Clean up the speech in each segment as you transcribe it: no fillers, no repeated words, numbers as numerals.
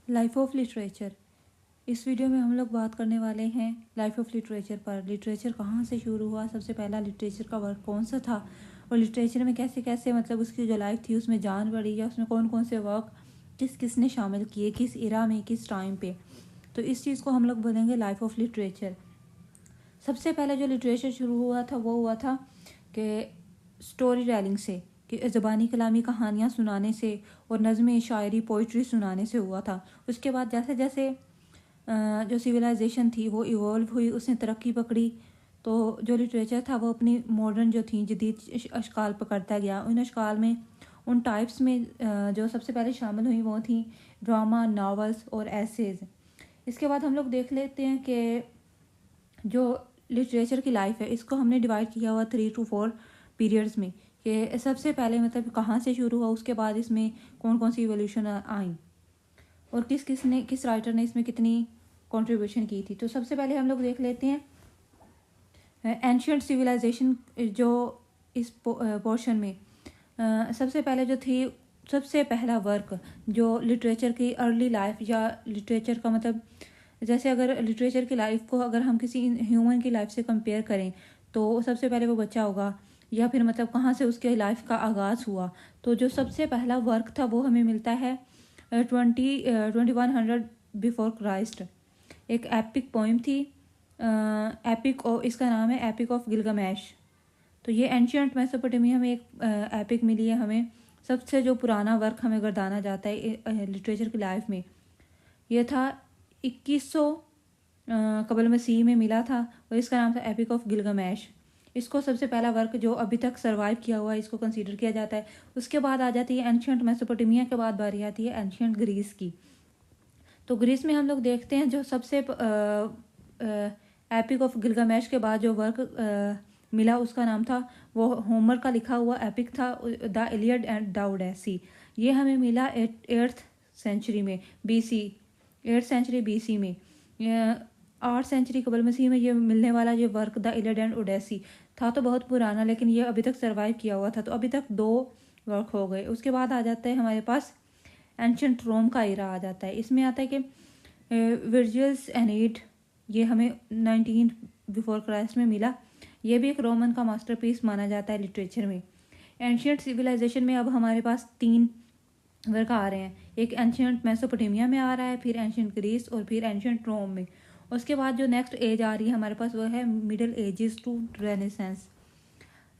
Life of literature. इस video में हम लोग बात करने वाले हैं लाइफ ऑफ लिटरेचर पर। लिटरेचर कहाँ से शुरू हुआ, सबसे पहला लिटरेचर का वर्क कौन सा था, और लिटरेचर में कैसे कैसे मतलब उसकी जो लाइफ थी उसमें जान पड़ी, या उसमें कौन कौन से वर्क किस किस ने शामिल किए, किस इरा में, किस टाइम पे। तो इस चीज़ को हम लोग बोलेंगे लाइफ ऑफ लिटरेचर। सबसे पहले जो लिटरेचर शुरू हुआ था वो हुआ था कि स्टोरी टेलिंग से, कि ज़बानी कलामी कहानियाँ सुनाने से और नज़में, शायरी, पोइट्री सुनाने से हुआ था। उसके बाद जैसे जैसे जो सिविलाइजेशन थी वो इवॉल्व हुई, उसने तरक्की पकड़ी, तो जो लिटरेचर था वो अपनी मॉडर्न जो थी जदीद अशकाल पकड़ता गया। उन अशकाल में, उन टाइप्स में जो सबसे पहले शामिल हुई वो थी ड्रामा, नावल्स और एसेज। इसके बाद हम लोग देख लेते हैं कि जो लिटरेचर की लाइफ है इसको हमने डिवाइड किया हुआ 3 to 4 पीरियड्स में, कि सबसे पहले मतलब कहाँ से शुरू हुआ, उसके बाद इसमें कौन कौन सी इवोल्यूशन आई और किस राइटर ने इसमें कितनी कंट्रीब्यूशन की थी। तो सबसे पहले हम लोग देख लेते हैं एंशियंट सिविलाइजेशन। जो इस पोर्शन में सबसे पहले जो थी, सबसे पहला वर्क जो लिटरेचर की अर्ली लाइफ, या लिटरेचर का मतलब जैसे अगर लिटरेचर की लाइफ को अगर हम किसी ह्यूमन की लाइफ से कंपेयर करें तो सबसे पहले वो बच्चा होगा, या फिर मतलब कहाँ से उसके लाइफ का आगाज़ हुआ। तो जो सबसे पहला वर्क था वो हमें मिलता है 2100 बिफोर क्राइस्ट। एक एपिक पोइम थी, इसका नाम है एपिक ऑफ गिलगामेश। तो ये एंशियंट मेसोपोटामिया में एक एपिक मिली है हमें। सबसे जो पुराना वर्क हमें गर्दाना जाता है लिटरेचर की लाइफ में, यह था 2100 कबल मसीह में मिला था, और इसका नाम था एपिक ऑफ गिलगामेश। इसको सबसे पहला वर्क जो अभी तक सर्वाइव किया हुआ है इसको कंसीडर किया जाता है। उसके बाद आ जाती है एंशियंट मेसोपोटामिया, के बाद बारी आती है एंशियंट ग्रीस की। तो ग्रीस में हम लोग देखते हैं जो सबसे एपिक ऑफ गिलगामेश के बाद जो वर्क मिला उसका नाम था, वो होमर का लिखा हुआ एपिक था, the Iliad and the Odyssey. ये हमें मिला 8th सेंचुरी में BC, 8th सेंचुरी BC में। 8th सेंचुरी कबल मसीह में ये मिलने वाला ये work the Iliad and Odyssey था तो बहुत पुराना, लेकिन ये अभी तक सर्वाइव किया हुआ था। तो अभी तक 2 वर्क हो गए। उसके बाद आ जाता है हमारे पास एंशियंट रोम का इरा आ जाता है। इसमें आता है कि वर्जिल्स एनीड, ये हमें 19 बिफोर क्राइस्ट में मिला। ये भी एक रोमन का मास्टरपीस माना जाता है लिटरेचर में। एंशियंट सिविलाइजेशन में अब हमारे पास 3 वर्क आ रहे हैं, एक एंशियंट मेसोपोटामिया में आ रहा है, फिर एंशियंट ग्रीस, और फिर एंशियंट रोम में। उसके बाद जो नेक्स्ट एज आ रही है हमारे पास वो है Middle Ages to Renaissance.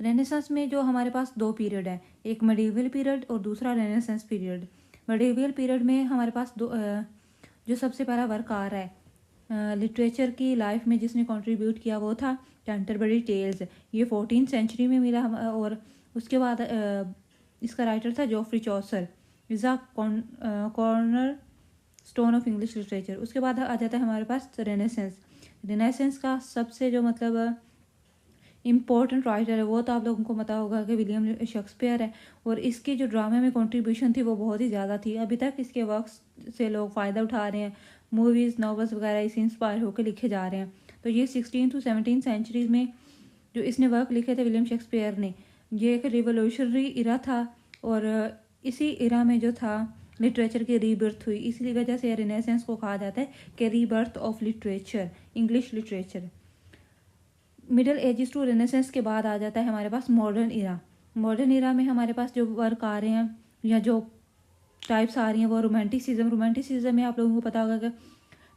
Renaissance में जो हमारे पास 2 पीरियड है, एक मेडिवल पीरियड और दूसरा रेनेसेंस पीरियड। मेडिवल पीरियड में हमारे पास जो सबसे पहला वर्क आ रहा है लिटरेचर की लाइफ में जिसने कंट्रीब्यूट किया वो था कैंटरबरी टेल्स। ये 14th सेंचुरी में मिला, और उसके बाद इसका राइटर था Geoffrey Chaucer, is a corner stone of English literature. उसके बाद आ जाता है हमारे पास रेनेसेंस। रेनेसेंस का सबसे जो मतलब इम्पोर्टेंट राइटर है वो तो आप लोगों को पता होगा कि विलियम शेक्सपियर है, और इसकी जो ड्रामे में कंट्रीब्यूशन थी वो बहुत ही ज़्यादा थी। अभी तक इसके वर्क्स से लोग फ़ायदा उठा रहे हैं, मूवीज़, नॉवेल्स वगैरह इसे इंस्पायर होकर लिखे जा रहे हैं। तो ये 16 to 17 सेंचुरीज़ में जो इसने वर्क लिखे थे विलियम शेक्सपियर ने, ये एक रिवोल्यूशनरी इरा था, और इसी इरा में जो था लिटरेचर की रीबर्थ हुई। इसी वजह से रेनेसेंस को कहा जाता है कि rebirth of literature, English literature. Middle Ages to Renaissance के बाद आ जाता है हमारे पास मॉडर्न इरा। मॉडर्न इरा में हमारे पास जो वर्क आ रहे हैं या जो टाइप्स आ रही हैं वो रोमांटिसिज्म। रोमांटिसिज्म में आप लोगों को पता होगा कि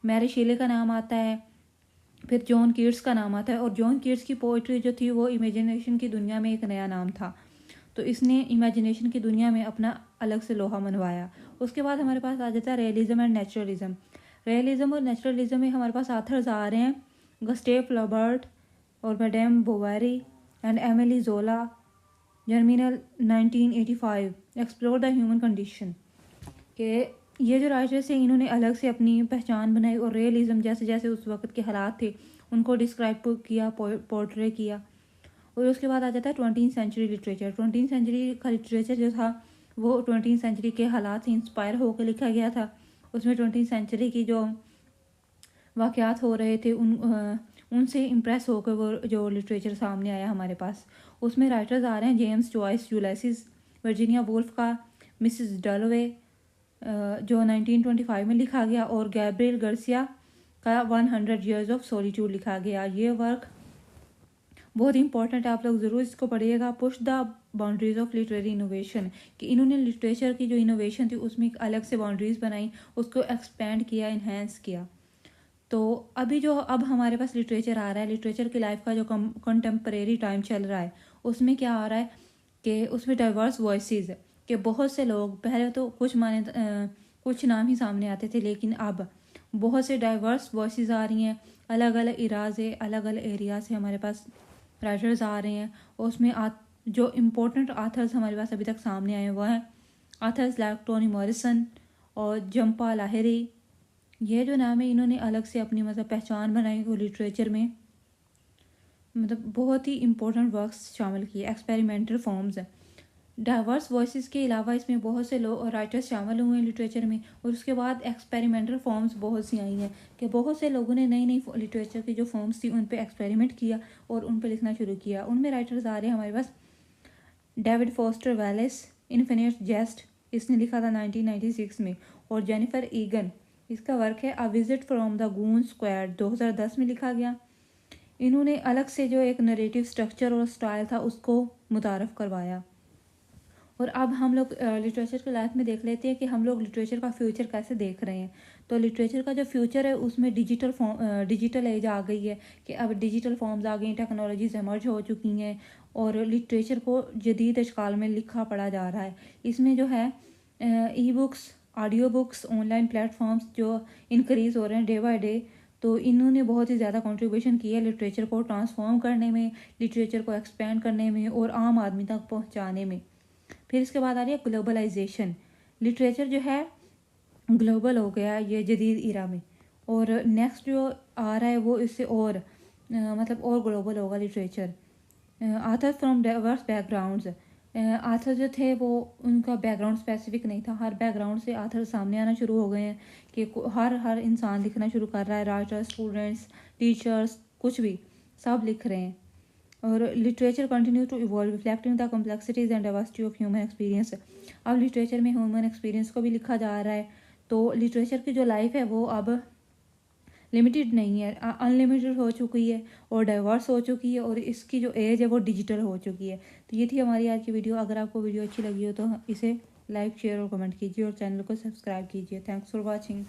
मैरी शेले का नाम आता है, फिर जॉन कीट्स का नाम आता है, और जॉन कीट्स की पोइट्री जो थी वो इमेजिनेशन की दुनिया में एक नया नाम था। तो इसने इमेजिनेशन की दुनिया में अपना अलग से लोहा मनवाया। उसके बाद हमारे पास आ जाता है रियलिज्म एंड नेचुरलिज्म। रियलिज्म और नेचुरलिज्म में हमारे पास आथर्स आ रहे हैं गस्टेव फ्लॉबर्ट और मैडम बोवेरी एंड एमिली जोला। Germinal 1985 explore the human condition. के ये जो राइटर्स हैं इन्होंने अलग से अपनी पहचान बनाई, और रियलिज्म जैसे जैसे उस वक्त के हालात थे उनको डिस्क्राइब किया, पोर्ट्रे किया। और उसके बाद आ जाता है 20th century literature. 20th century का लिटरेचर जो था वो 20th सेंचुरी के हालात से इंस्पायर होकर लिखा गया था। उसमें 20th सेंचुरी की जो वाक़यात हो रहे थे उनसे इम्प्रेस होकर वो जो लिटरेचर सामने आया हमारे पास। उसमें राइटर्स आ रहे हैं James Joyce, Ulysses, Virginia Woolf का मिसेस डलवे, जो 1925 में लिखा गया, और गैब्रियल गार्सिया का 100 ईयर्स ऑफ सॉलिट्यूड लिखा गया। ये वर्क बहुत इंपॉर्टेंट है, आप लोग ज़रूर इसको पढ़िएगा। Push the boundaries of literary innovation, कि इन्होंने लिटरेचर की जो इनोवेशन थी उसमें एक अलग से बाउंड्रीज बनाई, उसको एक्सपेंड किया, इन्हेंस किया। तो अभी जो अब हमारे पास लिटरेचर आ रहा है, लिटरेचर की लाइफ का जो कंटेम्परेरी टाइम चल रहा है, उसमें क्या आ रहा है कि उसमें डाइवर्स वॉइसेस, कि बहुत से लोग, पहले तो कुछ नाम ही सामने आते थे, लेकिन अब बहुत से डाइवर्स वॉइसेस आ रही हैं। अलग अलग इरा से, अलग अलग एरिया से हमारे पास राइटर्स आ रहे हैं। और उसमें जो इम्पोर्टेंट आथर्स हमारे पास अभी तक सामने आए हैं वो हैं आथर्स लाइक टोनी मॉरिसन और जंपा लाहिरी। ये जो नाम है, इन्होंने अलग से अपनी मतलब पहचान बनाई वो लिटरेचर में, मतलब बहुत ही इम्पोर्टेंट वर्क्स शामिल किए। एक्सपेरिमेंटल फॉर्म्स हैं, डाइवर्स वॉइसेस के अलावा इसमें बहुत से लोग राइटर्स शामिल हुए हैं लिटरेचर में। और उसके बाद एक्सपेरिमेंटल फॉर्म्स बहुत सी आई हैं, कि बहुत से लोगों ने नई नई लिटरेचर की जो फॉर्म्स थी उन पे एक्सपेरिमेंट किया और उन पे लिखना शुरू किया। उनमें राइटर्स आ रहे हैं हमारे पास डेविड फॉस्टर वेलेस, इन्फिनिट जेस्ट, इसने लिखा था 1996 में। और जेनिफर ईगन, इसका वर्क है a visit from the goon square, 2010 में लिखा गया। इन्होंने अलग से जो एक नरेटिव स्ट्रक्चर और स्टाइल था उसको मुतारफ़ करवाया। और अब हम लोग लिटरेचर की लाइफ में देख लेते हैं कि हम लोग लिटरेचर का फ्यूचर कैसे देख रहे हैं। तो लिटरेचर का जो फ्यूचर है उसमें डिजिटल एज आ गई है, कि अब डिजिटल फॉर्म्स आ गई, टेक्नोलॉजीज एमर्ज हो चुकी हैं और लिटरेचर को जदीद अशकाल में लिखा पढ़ा जा रहा है। इसमें जो है e books, audio books, online platforms जो इंक्रीज़ हो रहे हैं डे बाय डे, तो इन्होंने बहुत ही ज़्यादा कंट्रीब्यूशन की है लिटरेचर को ट्रांसफॉर्म करने में, लिटरेचर को एक्सपेंड करने में और आम आदमी तक पहुँचाने में। फिर इसके बाद आ रही है ग्लोबलाइजेशन। लिटरेचर जो है ग्लोबल हो गया है ये जदीद इरा में, और नेक्स्ट जो आ रहा है वो इससे और मतलब और ग्लोबल होगा literature. Authors from diverse backgrounds, author जो थे वो उनका बैकग्राउंड स्पेसिफिक नहीं था, हर बैकग्राउंड से आथर सामने आना शुरू हो गए हैं, कि हर इंसान लिखना शुरू कर रहा है, राइटर, स्टूडेंट्स, टीचर्स, कुछ भी सब लिख रहे हैं। और literature continue to evolve reflecting the complexities and diversity of human experience. अब लिटरेचर में ह्यूमन एक्सपीरियंस को भी लिखा जा रहा है, तो लिटरेचर की जो लाइफ है वो अब लिमिटेड नहीं है, अनलिमिटेड हो चुकी है और डाइवर्स हो चुकी है, और इसकी जो एज है वो डिजिटल हो चुकी है। तो ये थी हमारी आज की वीडियो। अगर आपको वीडियो अच्छी लगी हो तो इसे लाइक, शेयर और कमेंट कीजिए और चैनल को सब्सक्राइब कीजिए। Thanks for watching.